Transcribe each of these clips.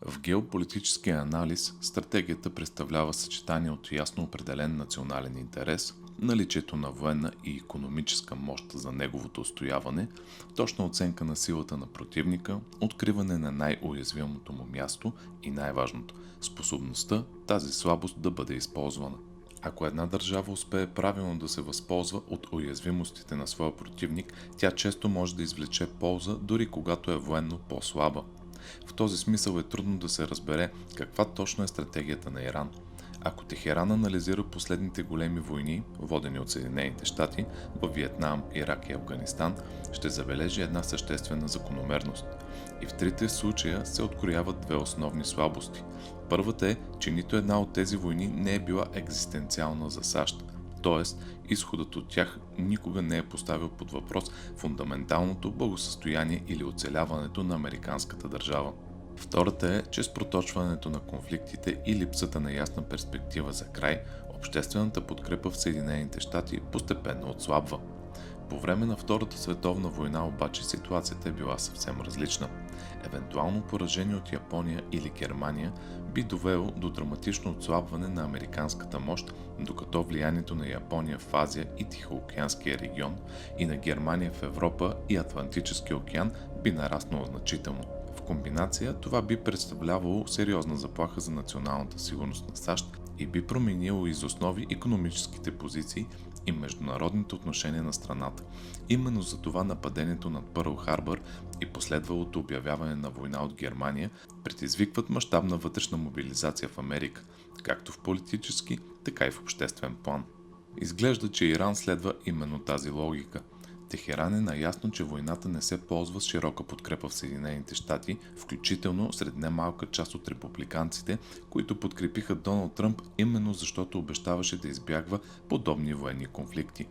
В геополитическия анализ стратегията представлява съчетание от ясно определен национален интерес, наличието на военна и икономическа мощ за неговото устояване, точна оценка на силата на противника, откриване на най-уязвимото му място и най-важното – способността тази слабост да бъде използвана. Ако една държава успее правилно да се възползва от уязвимостите на своя противник, тя често може да извлече полза, дори когато е военно по-слаба. В този смисъл е трудно да се разбере каква точно е стратегията на Иран. Ако Техеран анализира последните големи войни, водени от Съединените щати във Виетнам, Ирак и Афганистан, ще забележи една съществена закономерност. И в трите случая се открояват две основни слабости. Първата е, че нито една от тези войни не е била екзистенциална за САЩ, т.е. изходът от тях никога не е поставил под въпрос фундаменталното благосъстояние или оцеляването на американската държава. Втората е, че с проточването на конфликтите и липсата на ясна перспектива за край, обществената подкрепа в Съединените щати постепенно отслабва. По време на Втората световна война обаче ситуацията е била съвсем различна. Евентуално поражение от Япония или Германия би довело до драматично отслабване на американската мощ, докато влиянието на Япония в Азия и Тихоокеанския регион и на Германия в Европа и Атлантическия океан би нараснало значително. В комбинация това би представлявало сериозна заплаха за националната сигурност на САЩ и би променило из основи икономическите позиции и международните отношения на страната. Именно за това нападението над Пърл Харбър и последвалото обявяване на война от Германия предизвикват мащабна вътрешна мобилизация в Америка, както в политически, така и в обществен план. Изглежда, че Иран следва именно тази логика. Техеран е наясно, че войната не се ползва с широка подкрепа в Съединените щати, включително сред немалка част от републиканците, които подкрепиха Доналд Тръмп именно защото обещаваше да избягва подобни военни конфликти.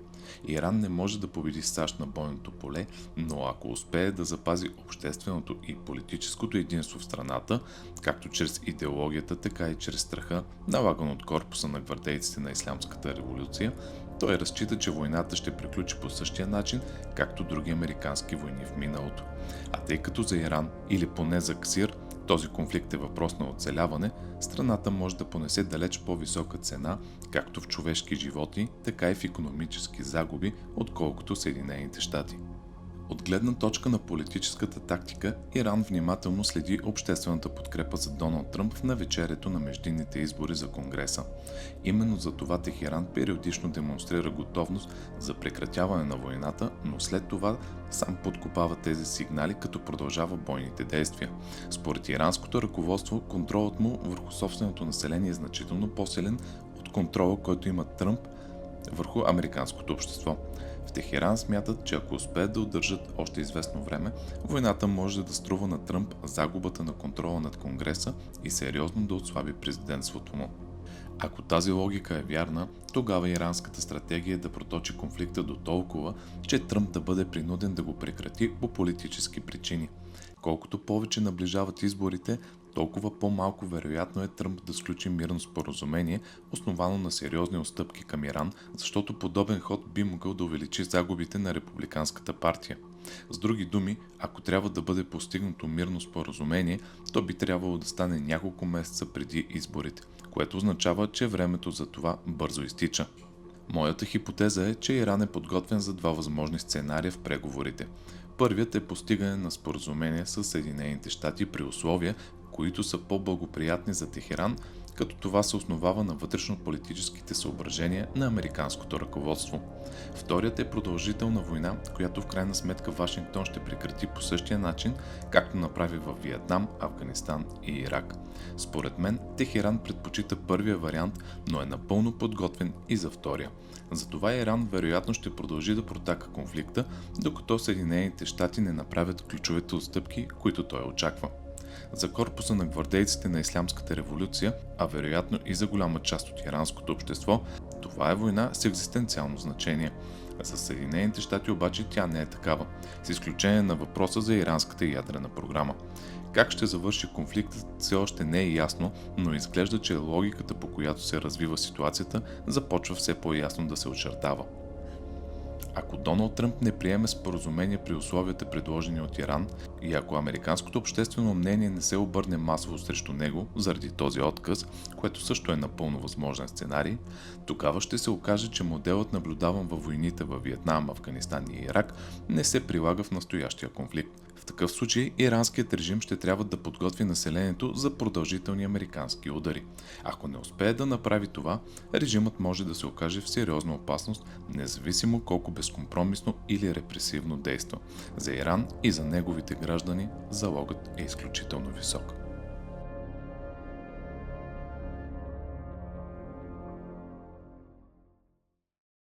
Иран не може да победи САЩ на бойното поле, но ако успее да запази общественото и политическото единство в страната, както чрез идеологията, така и чрез страха, налаган от корпуса на гвардейците на Ислямската революция, той разчита, че войната ще приключи по същия начин, както други американски войни в миналото. А тъй като за Иран, или поне за КСИР, този конфликт е въпрос на оцеляване, страната може да понесе далеч по-висока цена, както в човешки животи, така и в икономически загуби, отколкото Съединените щати. От гледна точка на политическата тактика, Иран внимателно следи обществената подкрепа за Доналд Тръмп в навечерието на междинните избори за Конгреса. Именно за това Техеран периодично демонстрира готовност за прекратяване на войната, но след това сам подкопава тези сигнали, като продължава бойните действия. Според иранското ръководство, контролът му върху собственото население е значително по-силен от контрола, който има Тръмп върху американското общество. В Техеран смятат, че ако успеят да удържат още известно време, войната може да струва на Тръмп загубата на контрола над Конгреса и сериозно да отслаби президентството му. Ако тази логика е вярна, тогава иранската стратегия е да проточи конфликта до толкова, че Тръмп да бъде принуден да го прекрати по политически причини. Колкото повече наближават изборите, толкова по-малко вероятно е Тръмп да сключи мирно споразумение, основано на сериозни отстъпки към Иран, защото подобен ход би могъл да увеличи загубите на републиканската партия. С други думи, ако трябва да бъде постигнато мирно споразумение, то би трябвало да стане няколко месеца преди изборите, което означава, че времето за това бързо изтича. Моята хипотеза е, че Иран е подготвен за два възможни сценария в преговорите. Първият е постигане на споразумение с Съединените щати при условия, които са по-благоприятни за Техеран, като това се основава на вътрешно-политическите съображения на американското ръководство. Вторият е продължителна война, която в крайна сметка Вашингтон ще прекрати по същия начин, както направи във Виетнам, Афганистан и Ирак. Според мен, Техеран предпочита първия вариант, но е напълно подготвен и за втория. Затова Иран вероятно ще продължи да протака конфликта, докато Съединените щати не направят ключовете отстъпки, които той очаква. За корпуса на гвардейците на Ислямската революция, а вероятно и за голяма част от иранското общество, това е война с екзистенциално значение. За Съединените щати обаче тя не е такава, с изключение на въпроса за иранската ядрена програма. Как ще завърши конфликтът все още не е ясно, но изглежда, че логиката, по която се развива ситуацията, започва все по-ясно да се очертава. Ако Доналд Тръмп не приеме споразумение при условията, предложени от Иран, и ако американското обществено мнение не се обърне масово срещу него заради този отказ, което също е напълно възможен сценарий, тогава ще се окаже, че моделът, наблюдаван във войните във Виетнам, Афганистан и Ирак, не се прилага в настоящия конфликт. В такъв случай иранският режим ще трябва да подготви населението за продължителни американски удари. Ако не успее да направи това, режимът може да се окаже в сериозна опасност, независимо колко безкомпромисно или репресивно действа. За Иран и за неговите граждани залогът е изключително висок.